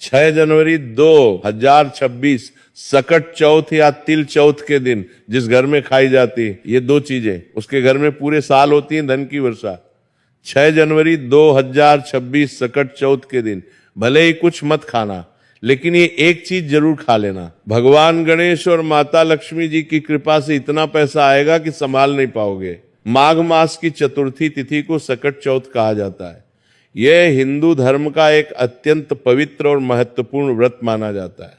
6 जनवरी 2026 सकट चौथ या तिल चौथ के दिन जिस घर में खाई जाती है ये दो चीजें, उसके घर में पूरे साल होती है धन की वर्षा। 6 जनवरी 2026 सकट चौथ के दिन भले ही कुछ मत खाना, लेकिन ये एक चीज जरूर खा लेना। भगवान गणेश और माता लक्ष्मी जी की कृपा से इतना पैसा आएगा कि संभाल नहीं पाओगे। माघ मास की चतुर्थी तिथि को सकट चौथ कहा जाता है। यह हिंदू धर्म का एक अत्यंत पवित्र और महत्वपूर्ण व्रत माना जाता है।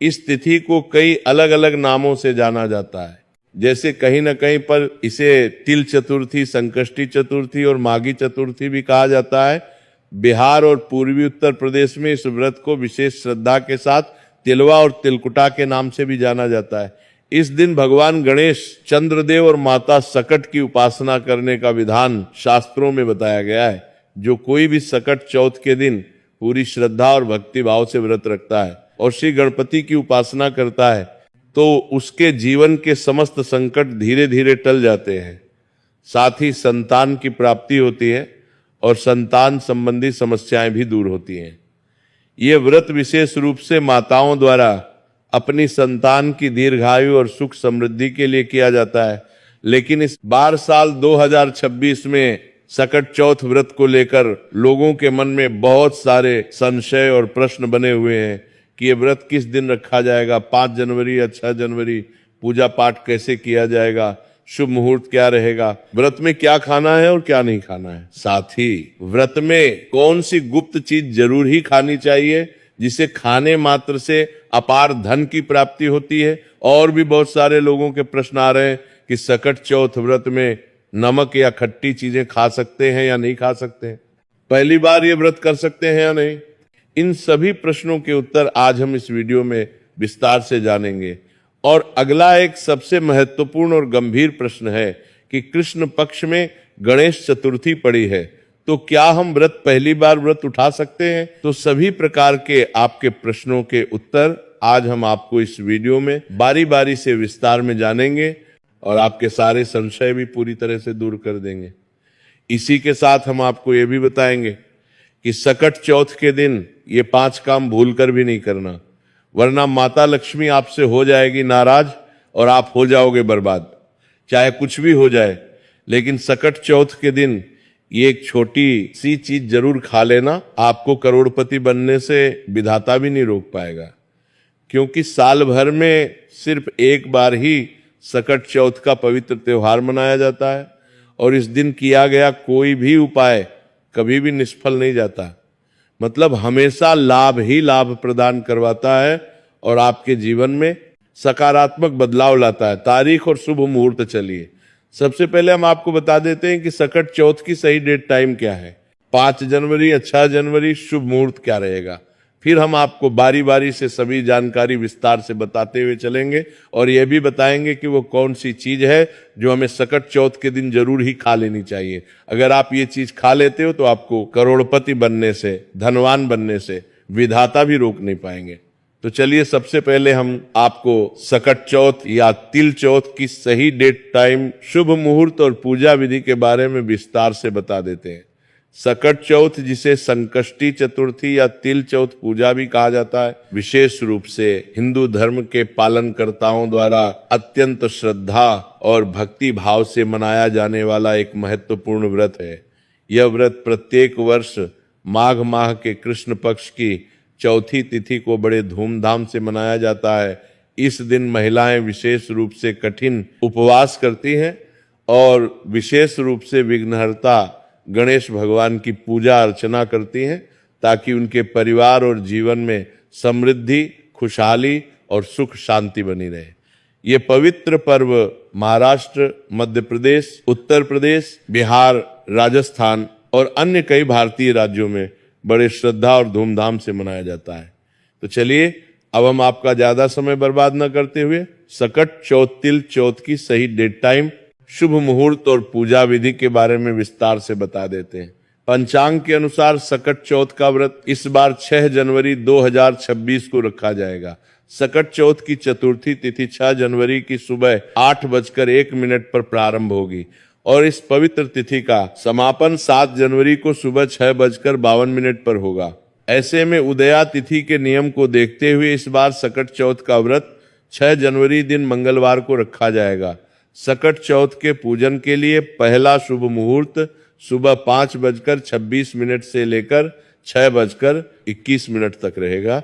इस तिथि को कई अलग अलग नामों से जाना जाता है, जैसे कहीं न कहीं पर इसे तिल चतुर्थी, संकष्टी चतुर्थी और माघी चतुर्थी भी कहा जाता है। बिहार और पूर्वी उत्तर प्रदेश में इस व्रत को विशेष श्रद्धा के साथ तिलवा और तिलकुटा के नाम से भी जाना जाता है। इस दिन भगवान गणेश, चंद्रदेव और माता सकट की उपासना करने का विधान शास्त्रों में बताया गया है। जो कोई भी सकट चौथ के दिन पूरी श्रद्धा और भक्ति भाव से व्रत रखता है और श्री गणपति की उपासना करता है तो उसके जीवन के समस्त संकट धीरे धीरे टल जाते हैं। साथ ही संतान की प्राप्ति होती है और संतान संबंधी समस्याएं भी दूर होती हैं। ये व्रत विशेष रूप से माताओं द्वारा अपनी संतान की दीर्घायु और सुख समृद्धि के लिए किया जाता है। लेकिन इस बार साल 2026 में सकट चौथ व्रत को लेकर लोगों के मन में बहुत सारे संशय और प्रश्न बने हुए हैं कि ये व्रत किस दिन रखा जाएगा, 5 जनवरी या 6 जनवरी, पूजा पाठ कैसे किया जाएगा, शुभ मुहूर्त क्या रहेगा, व्रत में क्या खाना है और क्या नहीं खाना है। साथ ही व्रत में कौन सी गुप्त चीज जरूर ही खानी चाहिए जिसे खाने मात्र से अपार धन की प्राप्ति होती है। और भी बहुत सारे लोगों के प्रश्न आ रहे हैं कि सकट चौथ व्रत में नमक या खट्टी चीजें खा सकते हैं या नहीं खा सकते हैं, पहली बार ये व्रत कर सकते हैं या नहीं। इन सभी प्रश्नों के उत्तर आज हम इस वीडियो में विस्तार से जानेंगे। और अगला एक सबसे महत्वपूर्ण और गंभीर प्रश्न है कि कृष्ण पक्ष में गणेश चतुर्थी पड़ी है तो क्या हम व्रत पहली बार व्रत उठा सकते हैं। तो सभी प्रकार के आपके प्रश्नों के उत्तर आज हम आपको इस वीडियो में बारी बारी से विस्तार में जानेंगे और आपके सारे संशय भी पूरी तरह से दूर कर देंगे। इसी के साथ हम आपको ये भी बताएंगे कि सकट चौथ के दिन ये 5 काम भूल कर भी नहीं करना, वरना माता लक्ष्मी आपसे हो जाएगी नाराज और आप हो जाओगे बर्बाद। चाहे कुछ भी हो जाए, लेकिन सकट चौथ के दिन ये एक छोटी सी चीज जरूर खा लेना। आपको करोड़पति बनने से विधाता भी नहीं रोक पाएगा, क्योंकि साल भर में सिर्फ एक बार ही सकट चौथ का पवित्र त्योहार मनाया जाता है और इस दिन किया गया कोई भी उपाय कभी भी निष्फल नहीं जाता। मतलब हमेशा लाभ ही लाभ प्रदान करवाता है और आपके जीवन में सकारात्मक बदलाव लाता है। तारीख और शुभ मुहूर्त चलिए सबसे पहले हम आपको बता देते हैं कि सकट चौथ की सही डेट टाइम क्या है। 5 जनवरी या 6 जनवरी शुभ मुहूर्त क्या रहेगा, फिर हम आपको बारी बारी से सभी जानकारी विस्तार से बताते हुए चलेंगे और यह भी बताएंगे कि वो कौन सी चीज है जो हमें सकट चौथ के दिन जरूर ही खा लेनी चाहिए। अगर आप ये चीज खा लेते हो तो आपको करोड़पति बनने से, धनवान बनने से विधाता भी रोक नहीं पाएंगे। तो चलिए सबसे पहले हम आपको सकट चौथ या तिल चौथ की सही डेट टाइम, शुभ मुहूर्त और पूजा विधि के बारे में विस्तार से बता देते हैं। सकट चौथ, जिसे संकष्टी चतुर्थी या तिल चौथ पूजा भी कहा जाता है, विशेष रूप से हिंदू धर्म के पालनकर्ताओं द्वारा अत्यंत श्रद्धा और भक्ति भाव से मनाया जाने वाला एक महत्वपूर्ण व्रत है। यह व्रत प्रत्येक वर्ष माघ माह के कृष्ण पक्ष की चौथी तिथि को बड़े धूमधाम से मनाया जाता है। इस दिन महिलाएं विशेष रूप से कठिन उपवास करती हैं और विशेष रूप से विघ्नहर्ता गणेश भगवान की पूजा अर्चना करती हैं ताकि उनके परिवार और जीवन में समृद्धि, खुशहाली और सुख शांति बनी रहे। ये पवित्र पर्व महाराष्ट्र, मध्य प्रदेश, उत्तर प्रदेश, बिहार, राजस्थान और अन्य कई भारतीय राज्यों में बड़े श्रद्धा और धूमधाम से मनाया जाता है। तो चलिए अब हम आपका ज्यादा समय बर्बाद न करते हुए सकट चौथ तिल चौथ की सही डेट टाइम, शुभ मुहूर्त और पूजा विधि के बारे में विस्तार से बता देते हैं। पंचांग के अनुसार सकट चौथ का व्रत इस बार 6 जनवरी 2026 को रखा जाएगा। सकट चौथ की चतुर्थी तिथि 6 जनवरी की सुबह 8:01 पर प्रारंभ होगी और इस पवित्र तिथि का समापन 7 जनवरी को सुबह 6:52 पर होगा। ऐसे में उदया तिथि के नियम को देखते हुए इस बार सकट चौथ का व्रत 6 जनवरी दिन मंगलवार को रखा जाएगा। सकट चौथ के पूजन के लिए पहला शुभ मुहूर्त सुबह 5:26 से लेकर 6:21 तक रहेगा।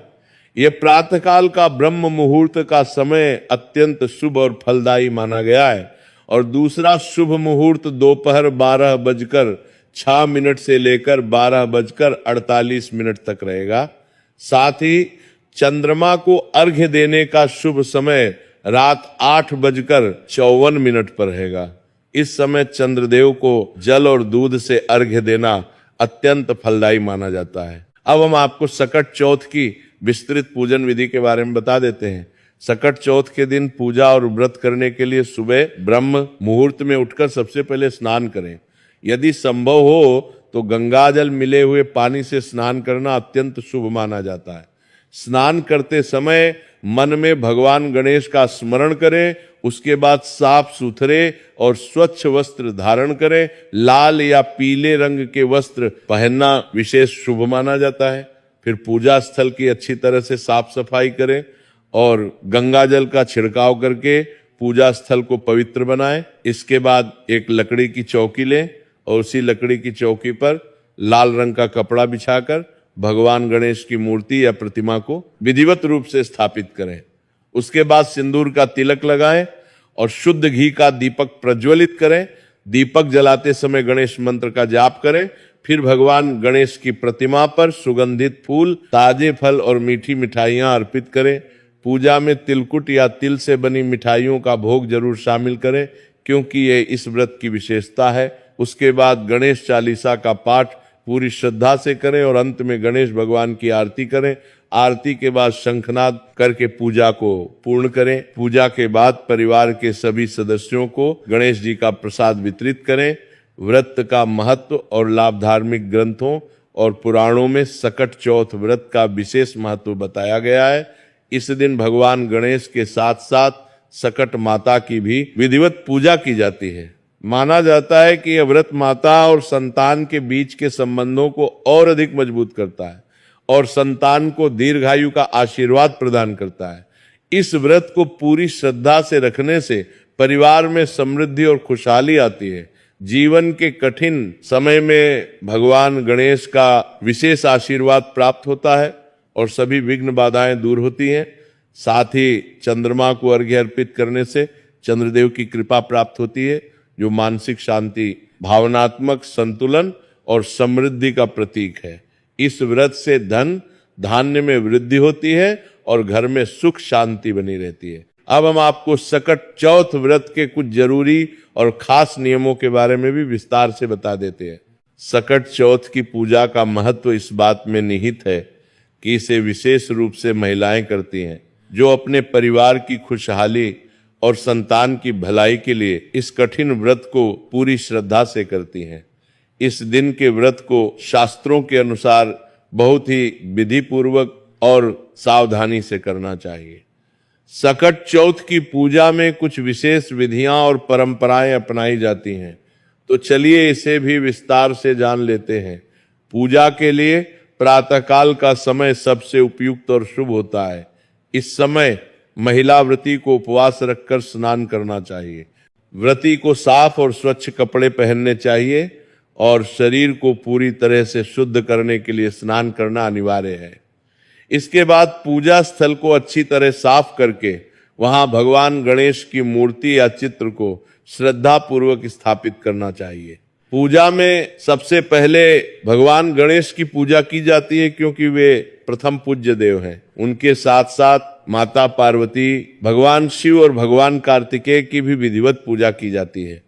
यह प्रातःकाल का ब्रह्म मुहूर्त का समय अत्यंत शुभ और फलदायी माना गया है। और दूसरा शुभ मुहूर्त दोपहर 12:06 से लेकर 12:48 तक रहेगा। साथ ही चंद्रमा को अर्घ्य देने का शुभ समय रात 8:54 पर रहेगा। इस समय चंद्रदेव को जल और दूध से अर्घ्य देना अत्यंत फलदायी माना जाता है। अब हम आपको सकट चौथ की विस्तृत पूजन विधि के बारे में बता देते हैं। सकट चौथ के दिन पूजा और व्रत करने के लिए सुबह ब्रह्म मुहूर्त में उठकर सबसे पहले स्नान करें। यदि संभव हो तो गंगाजल मिले हुए पानी से स्नान करना अत्यंत शुभ माना जाता है। स्नान करते समय मन में भगवान गणेश का स्मरण करें। उसके बाद साफ सुथरे और स्वच्छ वस्त्र धारण करें। लाल या पीले रंग के वस्त्र पहनना विशेष शुभ माना जाता है। फिर पूजा स्थल की अच्छी तरह से साफ सफाई करें और गंगाजल का छिड़काव करके पूजा स्थल को पवित्र बनाएं। इसके बाद एक लकड़ी की चौकी लें और उसी लकड़ी की चौकी पर लाल रंग का कपड़ा बिछाकर भगवान गणेश की मूर्ति या प्रतिमा को विधिवत रूप से स्थापित करें। उसके बाद सिंदूर का तिलक लगाएं और शुद्ध घी का दीपक प्रज्वलित करें। दीपक जलाते समय गणेश मंत्र का जाप करें। फिर भगवान गणेश की प्रतिमा पर सुगंधित फूल, ताजे फल और मीठी मिठाइयां अर्पित करें। पूजा में तिलकुट या तिल से बनी मिठाइयों का भोग जरूर शामिल करें, क्योंकि ये इस व्रत की विशेषता है। उसके बाद गणेश चालीसा का पाठ पूरी श्रद्धा से करें और अंत में गणेश भगवान की आरती करें। आरती के बाद शंखनाद करके पूजा को पूर्ण करें। पूजा के बाद परिवार के सभी सदस्यों को गणेश जी का प्रसाद वितरित करें। व्रत का महत्व और लाभ धार्मिक ग्रंथों और पुराणों में सकट चौथ व्रत का विशेष महत्व बताया गया है। इस दिन भगवान गणेश के साथ साथ सकट माता की भी विधिवत पूजा की जाती है। माना जाता है कि यह व्रत माता और संतान के बीच के संबंधों को और अधिक मजबूत करता है और संतान को दीर्घायु का आशीर्वाद प्रदान करता है। इस व्रत को पूरी श्रद्धा से रखने से परिवार में समृद्धि और खुशहाली आती है। जीवन के कठिन समय में भगवान गणेश का विशेष आशीर्वाद प्राप्त होता है और सभी विघ्न बाधाएं दूर होती हैं। साथ ही चंद्रमा को अर्घ्य अर्पित करने से चंद्रदेव की कृपा प्राप्त होती है, जो मानसिक शांति, भावनात्मक संतुलन और समृद्धि का प्रतीक है। इस व्रत से धन धान्य में वृद्धि होती है और घर में सुख शांति बनी रहती है। अब हम आपको सकट चौथ व्रत के कुछ जरूरी और खास नियमों के बारे में भी विस्तार से बता देते हैं। सकट चौथ की पूजा का महत्व इस बात में निहित है कि इसे विशेष रूप से महिलाएं करती हैं, जो अपने परिवार की खुशहाली और संतान की भलाई के लिए इस कठिन व्रत को पूरी श्रद्धा से करती हैं। इस दिन के व्रत को शास्त्रों के अनुसार बहुत ही विधि पूर्वक और सावधानी से करना चाहिए। सकट चौथ की पूजा में कुछ विशेष विधियां और परंपराएं अपनाई जाती हैं, तो चलिए इसे भी विस्तार से जान लेते हैं। पूजा के लिए प्रातःकाल का समय सबसे उपयुक्त और शुभ होता है। इस समय महिला व्रती को उपवास रखकर स्नान करना चाहिए। व्रती को साफ और स्वच्छ कपड़े पहनने चाहिए और शरीर को पूरी तरह से शुद्ध करने के लिए स्नान करना अनिवार्य है। इसके बाद पूजा स्थल को अच्छी तरह साफ करके वहां भगवान गणेश की मूर्ति या चित्र को श्रद्धा पूर्वक स्थापित करना चाहिए। पूजा में सबसे पहले भगवान गणेश की पूजा की जाती है, क्योंकि वे प्रथम पूज्य देव हैं। उनके साथ साथ माता पार्वती, भगवान शिव और भगवान कार्तिकेय की भी विधिवत पूजा की जाती है।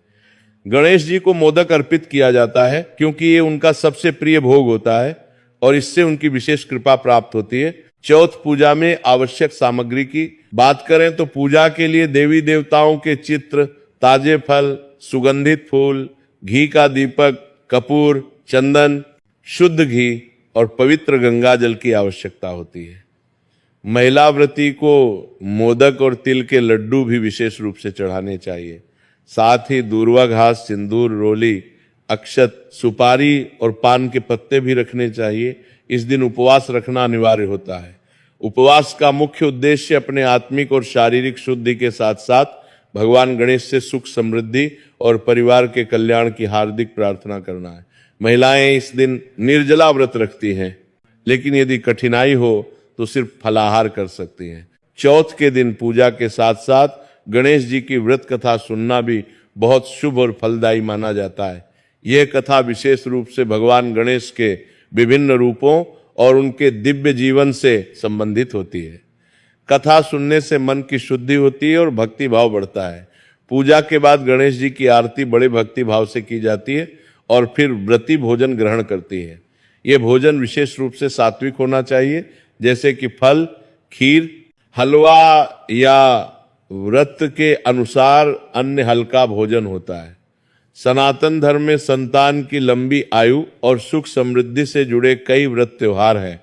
गणेश जी को मोदक अर्पित किया जाता है, क्योंकि ये उनका सबसे प्रिय भोग होता है और इससे उनकी विशेष कृपा प्राप्त होती है। चौथ पूजा में आवश्यक सामग्री की बात करें तो पूजा के लिए देवी देवताओं के चित्र, ताजे फल, सुगंधित फूल, घी का दीपक, कपूर, चंदन, शुद्ध घी और पवित्र गंगा जल की आवश्यकता होती है। महिला व्रती को मोदक और तिल के लड्डू भी विशेष रूप से चढ़ाने चाहिए। साथ ही दूर्वा घास, सिंदूर, रोली, अक्षत, सुपारी और पान के पत्ते भी रखने चाहिए। इस दिन उपवास रखना अनिवार्य होता है। उपवास का मुख्य उद्देश्य अपने आत्मिक और शारीरिक शुद्धि के साथ साथ भगवान गणेश से सुख समृद्धि और परिवार के कल्याण की हार्दिक प्रार्थना करना है। महिलाएं इस दिन निर्जला व्रत रखती हैं, लेकिन यदि कठिनाई हो तो सिर्फ फलाहार कर सकती हैं। चौथ के दिन पूजा के साथ साथ गणेश जी की व्रत कथा सुनना भी बहुत शुभ और फलदायी माना जाता है। यह कथा विशेष रूप से भगवान गणेश के विभिन्न रूपों और उनके दिव्य जीवन से संबंधित होती है। कथा सुनने से मन की शुद्धि होती है और भक्ति भाव बढ़ता है। पूजा के बाद गणेश जी की आरती बड़े भक्ति भाव से की जाती है और फिर व्रती भोजन ग्रहण करती है। यह भोजन विशेष रूप से सात्विक होना चाहिए, जैसे कि फल, खीर, हलवा या व्रत के अनुसार अन्य हल्का भोजन होता है। सनातन धर्म में संतान की लंबी आयु और सुख समृद्धि से जुड़े कई व्रत त्योहार हैं।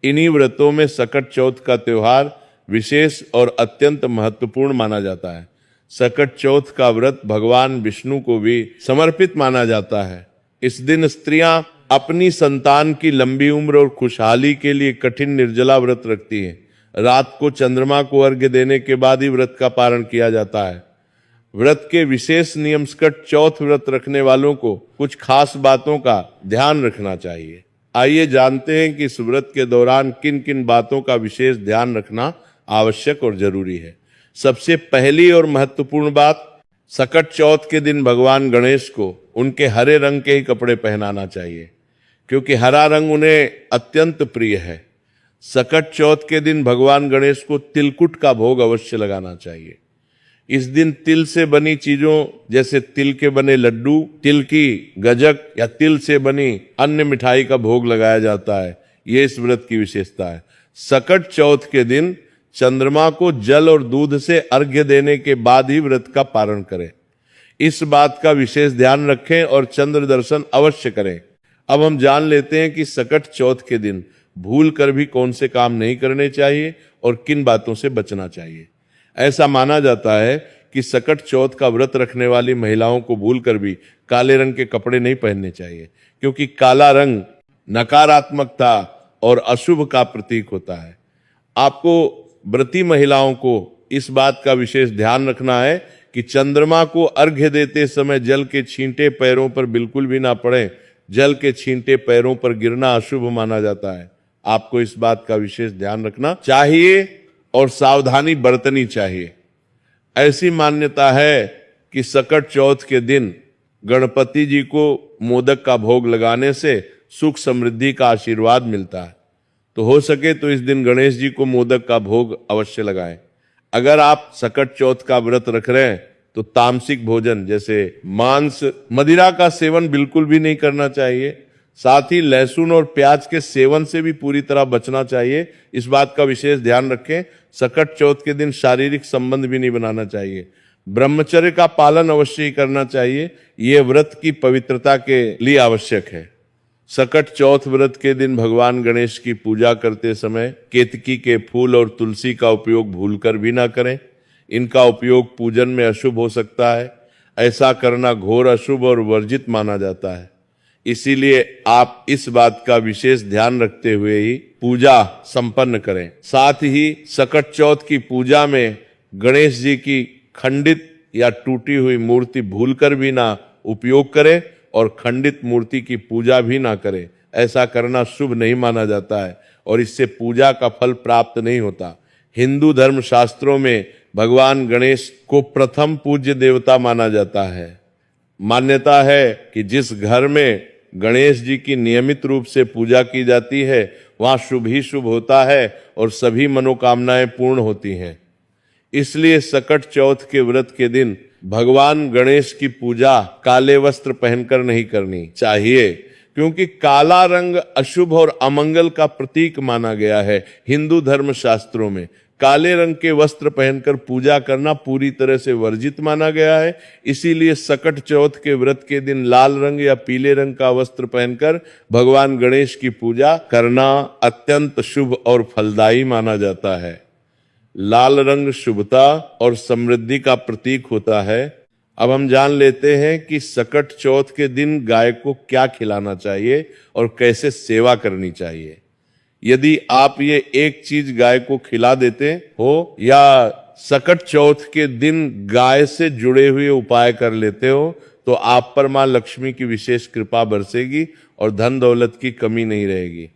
इन्हीं व्रतों में सकट चौथ का त्योहार विशेष और अत्यंत महत्वपूर्ण माना जाता है। सकट चौथ का व्रत भगवान विष्णु को भी समर्पित माना जाता है। इस दिन स्त्रियां अपनी संतान की लंबी उम्र और खुशहाली के लिए कठिन निर्जला व्रत रखती हैं। रात को चंद्रमा को अर्घ्य देने के बाद ही व्रत का पारण किया जाता है। व्रत के विशेष नियम सकट चौथ व्रत रखने वालों को कुछ खास बातों का ध्यान रखना चाहिए। आइए जानते हैं कि इस व्रत के दौरान किन किन बातों का विशेष ध्यान रखना आवश्यक और जरूरी है। सबसे पहली और महत्वपूर्ण बात, सकट चौथ के दिन भगवान गणेश को उनके हरे रंग के ही कपड़े पहनाना चाहिए, क्योंकि हरा रंग उन्हें अत्यंत प्रिय है। सकट चौथ के दिन भगवान गणेश को तिलकुट का भोग अवश्य लगाना चाहिए। इस दिन तिल से बनी चीजों जैसे तिल के बने लड्डू, तिल की गजक या तिल से बनी अन्य मिठाई का भोग लगाया जाता है। ये इस व्रत की विशेषता है। सकट चौथ के दिन चंद्रमा को जल और दूध से अर्घ्य देने के बाद ही व्रत का पारण करें। इस बात का विशेष ध्यान रखें और चंद्र दर्शन अवश्य करें। अब हम जान लेते हैं कि सकट चौथ के दिन भूल कर भी कौन से काम नहीं करने चाहिए और किन बातों से बचना चाहिए। ऐसा माना जाता है कि सकट चौथ का व्रत रखने वाली महिलाओं को भूल कर भी काले रंग के कपड़े नहीं पहनने चाहिए, क्योंकि काला रंग नकारात्मकता और अशुभ का प्रतीक होता है। आपको व्रती महिलाओं को इस बात का विशेष ध्यान रखना है कि चंद्रमा को अर्घ्य देते समय जल के छींटे पैरों पर बिल्कुल भी ना पड़े। जल के छींटे पैरों पर गिरना अशुभ माना जाता है। आपको इस बात का विशेष ध्यान रखना चाहिए और सावधानी बरतनी चाहिए। ऐसी मान्यता है कि सकट चौथ के दिन गणपति जी को मोदक का भोग लगाने से सुख समृद्धि का आशीर्वाद मिलता है। तो हो सके तो इस दिन गणेश जी को मोदक का भोग अवश्य लगाएं। अगर आप सकट चौथ का व्रत रख रहे हैं तो तामसिक भोजन जैसे मांस, मदिरा का सेवन बिल्कुल भी नहीं करना चाहिए। साथ ही लहसुन और प्याज के सेवन से भी पूरी तरह बचना चाहिए। इस बात का विशेष ध्यान रखें। सकट चौथ के दिन शारीरिक संबंध भी नहीं बनाना चाहिए। ब्रह्मचर्य का पालन अवश्य ही करना चाहिए। यह व्रत की पवित्रता के लिए आवश्यक है। सकट चौथ व्रत के दिन भगवान गणेश की पूजा करते समय केतकी के फूल और तुलसी का उपयोग भूलकर भी ना करें। इनका उपयोग पूजन में अशुभ हो सकता है। ऐसा करना घोर अशुभ और वर्जित माना जाता है। इसीलिए आप इस बात का विशेष ध्यान रखते हुए ही पूजा संपन्न करें। साथ ही सकट चौथ की पूजा में गणेश जी की खंडित या टूटी हुई मूर्ति भूलकर भी ना उपयोग करें और खंडित मूर्ति की पूजा भी ना करें। ऐसा करना शुभ नहीं माना जाता है और इससे पूजा का फल प्राप्त नहीं होता। हिंदू धर्म शास्त्रों में भगवान गणेश को प्रथम पूज्य देवता माना जाता है। मान्यता है कि जिस घर में गणेश जी की नियमित रूप से पूजा की जाती है वहां शुभ ही शुभ होता है और सभी मनोकामनाएं पूर्ण होती हैं। इसलिए सकट चौथ के व्रत के दिन भगवान गणेश की पूजा काले वस्त्र पहनकर नहीं करनी चाहिए, क्योंकि काला रंग अशुभ और अमंगल का प्रतीक माना गया है। हिंदू धर्म शास्त्रों में काले रंग के वस्त्र पहनकर पूजा करना पूरी तरह से वर्जित माना गया है। इसीलिए सकट चौथ के व्रत के दिन लाल रंग या पीले रंग का वस्त्र पहनकर भगवान गणेश की पूजा करना अत्यंत शुभ और फलदायी माना जाता है। लाल रंग शुभता और समृद्धि का प्रतीक होता है। अब हम जान लेते हैं कि सकट चौथ के दिन गाय को क्या खिलाना चाहिए और कैसे सेवा करनी चाहिए। यदि आप ये एक चीज गाय को खिला देते हो या सकट चौथ के दिन गाय से जुड़े हुए उपाय कर लेते हो तो आप पर मां लक्ष्मी की विशेष कृपा बरसेगी और धन दौलत की कमी नहीं रहेगी।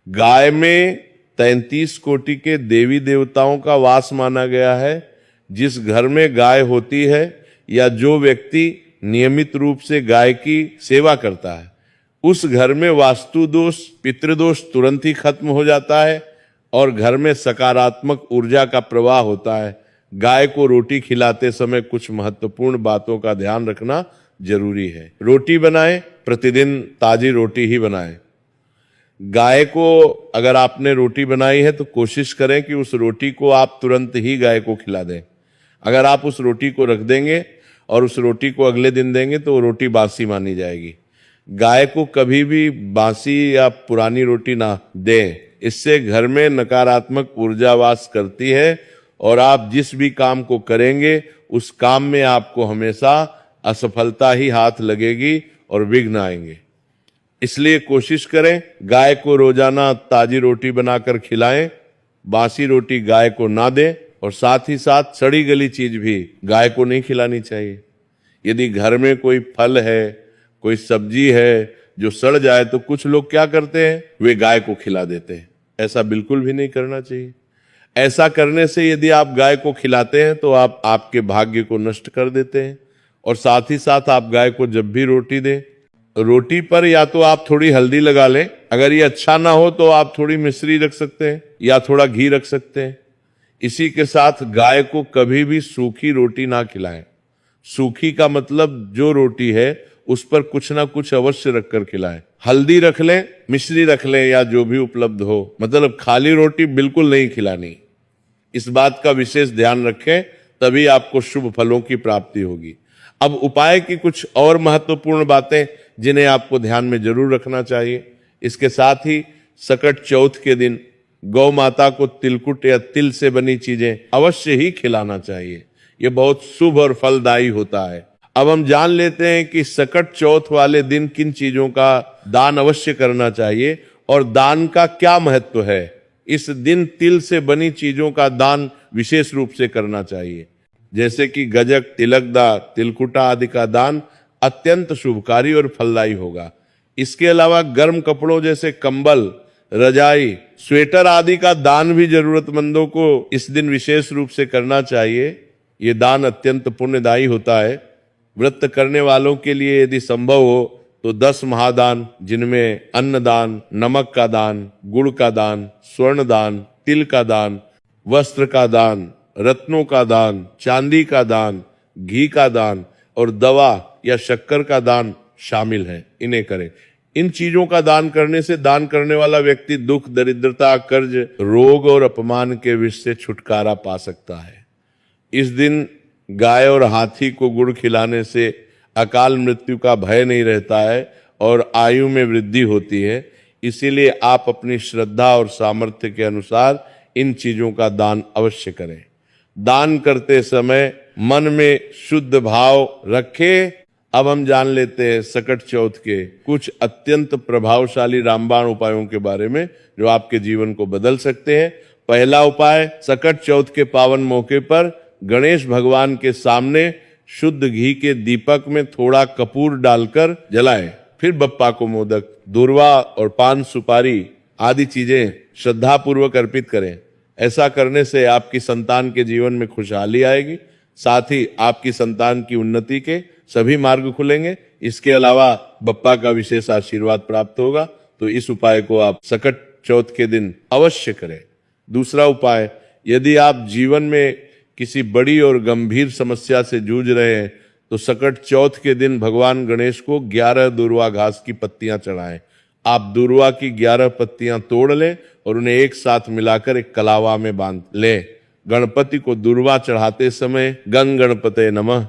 गाय में 33 कोटि के देवी देवताओं का वास माना गया है। जिस घर में गाय होती है या जो व्यक्ति नियमित रूप से गाय की सेवा करता है उस घर में वास्तु दोष पितृदोष तुरंत ही खत्म हो जाता है और घर में सकारात्मक ऊर्जा का प्रवाह होता है। गाय को रोटी खिलाते समय कुछ महत्वपूर्ण बातों का ध्यान रखना जरूरी है। रोटी बनाएं, प्रतिदिन ताजी रोटी ही बनाएं। गाय को अगर आपने रोटी बनाई है तो कोशिश करें कि उस रोटी को आप तुरंत ही गाय को खिला दें। अगर आप उस रोटी को रख देंगे और उस रोटी को अगले दिन देंगे तो वो रोटी बासी मानी जाएगी। गाय को कभी भी बासी या पुरानी रोटी ना दें, इससे घर में नकारात्मक ऊर्जा वास करती है और आप जिस भी काम को करेंगे उस काम में आपको हमेशा असफलता ही हाथ लगेगी और विघ्न आएंगे। इसलिए कोशिश करें गाय को रोजाना ताजी रोटी बनाकर खिलाएं, बासी रोटी गाय को ना दें और साथ ही साथ सड़ी गली चीज भी गाय को नहीं खिलानी चाहिए। यदि घर में कोई फल है, कोई सब्जी है जो सड़ जाए तो कुछ लोग क्या करते हैं, वे गाय को खिला देते हैं। ऐसा बिल्कुल भी नहीं करना चाहिए। ऐसा करने से यदि आप गाय को खिलाते हैं तो आप आपके भाग्य को नष्ट कर देते हैं। और साथ ही साथ आप गाय को जब भी रोटी दें, रोटी पर या तो आप थोड़ी हल्दी लगा लें, अगर ये अच्छा ना हो तो आप थोड़ी मिश्री रख सकते हैं या थोड़ा घी रख सकते हैं। इसी के साथ गाय को कभी भी सूखी रोटी ना खिलाएं। सूखी का मतलब जो रोटी है उस पर कुछ ना कुछ अवश्य रखकर खिलाएं। हल्दी रख लें, मिश्री रख लें या जो भी उपलब्ध हो, मतलब खाली रोटी बिल्कुल नहीं खिलानी। इस बात का विशेष ध्यान रखें, तभी आपको शुभ फलों की प्राप्ति होगी। अब उपाय की कुछ और महत्वपूर्ण बातें जिन्हें आपको ध्यान में जरूर रखना चाहिए। इसके साथ ही सकट चौथ के दिन गौ माता को तिलकुट या तिल से बनी चीजें अवश्य ही खिलाना चाहिए। यह बहुत शुभ और फलदायी होता है। अब हम जान लेते हैं कि सकट चौथ वाले दिन किन चीजों का दान अवश्य करना चाहिए और दान का क्या महत्व है। इस दिन तिल से बनी चीजों का दान विशेष रूप से करना चाहिए, जैसे कि गजक, तिलकदा, तिलकुटा आदि का दान अत्यंत शुभकारी और फलदायी होगा। इसके अलावा गर्म कपड़ों जैसे कंबल, रजाई, स्वेटर आदि का दान भी जरूरतमंदों को इस दिन विशेष रूप से करना चाहिए। ये दान अत्यंत पुण्यदायी होता है। व्रत करने वालों के लिए यदि संभव हो तो 10 महादान, जिनमें अन्नदान, नमक का दान, गुड़ का दान, स्वर्ण दान, तिल का दान, वस्त्र का दान, रत्नों का दान, चांदी का दान, घी का दान और दवा या शक्कर का दान शामिल है, इन्हें करें। इन चीजों का दान करने से दान करने वाला व्यक्ति दुख, दरिद्रता, कर्ज, रोग और अपमान के विष से छुटकारा पा सकता है। इस दिन गाय और हाथी को गुड़ खिलाने से अकाल मृत्यु का भय नहीं रहता है और आयु में वृद्धि होती है। इसीलिए आप अपनी श्रद्धा और सामर्थ्य के अनुसार इन चीजों का दान अवश्य करें। दान करते समय मन में शुद्ध भाव रखें। अब हम जान लेते हैं सकट चौथ के कुछ अत्यंत प्रभावशाली रामबाण उपायों के बारे में जो आपके जीवन को बदल सकते हैं। पहला उपाय, सकट चौथ के पावन मौके पर गणेश भगवान के सामने शुद्ध घी के दीपक में थोड़ा कपूर डालकर जलाएं। फिर बप्पा को मोदक, दूर्वा और पान सुपारी आदि चीजें श्रद्धा पूर्वक अर्पित करें। ऐसा करने से आपकी संतान के जीवन में खुशहाली आएगी, साथ ही आपकी संतान की उन्नति के सभी मार्ग खुलेंगे। इसके अलावा बप्पा का विशेष आशीर्वाद प्राप्त होगा। तो इस उपाय को आप सकट चौथ के दिन अवश्य करें। दूसरा उपाय, यदि आप जीवन में किसी बड़ी और गंभीर समस्या से जूझ रहे हैं तो सकट चौथ के दिन भगवान गणेश को 11 दूर्वा घास की पत्तियां चढ़ाएं। आप दूर्वा की 11 पत्तियां तोड़ लें और उन्हें एक साथ मिलाकर एक कलावा में बांध लें। गणपति को दूर्वा चढ़ाते समय गंग गणपते नमः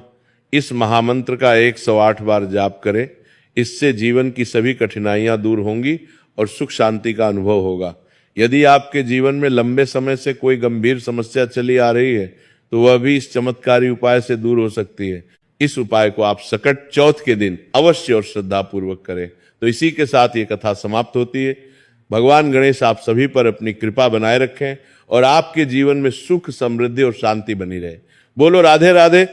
इस महामंत्र का 108 बार जाप करें। इससे जीवन की सभी कठिनाइयां दूर होंगी और सुख शांति का अनुभव होगा। यदि आपके जीवन में लंबे समय से कोई गंभीर समस्या चली आ रही है तो वह भी इस चमत्कारी उपाय से दूर हो सकती है। इस उपाय को आप सकट चौथ के दिन अवश्य और श्रद्धा पूर्वक करें। तो इसी के साथ ये कथा समाप्त होती है। भगवान गणेश आप सभी पर अपनी कृपा बनाए रखें और आपके जीवन में सुख, समृद्धि और शांति बनी रहे। बोलो राधे राधे।